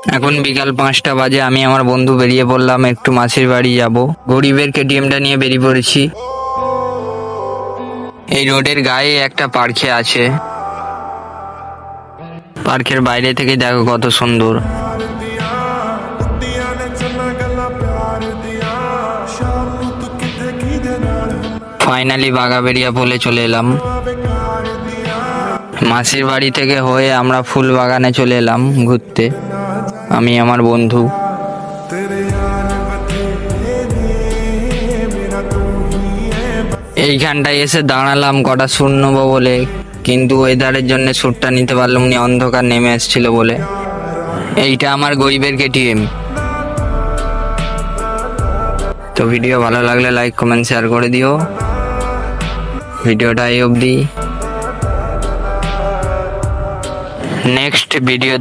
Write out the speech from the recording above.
এখন বিকাল 5টা বাজে, আমি আমার বন্ধু বেরিয়ে পড়লাম, একটু মাসির বাড়ি যাব। গরিবের কেটিএমটা নিয়ে বেরিয়ে পড়েছি। এই রোডের গায়ে একটা পার্কে আছে। পার্কের বাইরে থেকে দেখো কত সুন্দর। ফাইনালি বাগাবেড়িয়া বলে চলে এলাম। মাসির বাড়ি থেকে হয়ে আমরা ফুল বাগানে চলে এলাম ঘুরতে, আমি আমার বন্ধু। এইখানটায় এসে দাঁড়ালাম কটা সুর নেবো বলে, কিন্তু ওয়েদারের জন্য সুরটা নিতে পারলাম না, অন্ধকার নেমে এসেছিল বলে। এইটা আমার গরিবের কেটিএম। তো ভিডিও ভালো লাগলে লাইক কমেন্ট শেয়ার করে দিও। ভিডিওটা এই অবধি, নেক্সট ভিডিও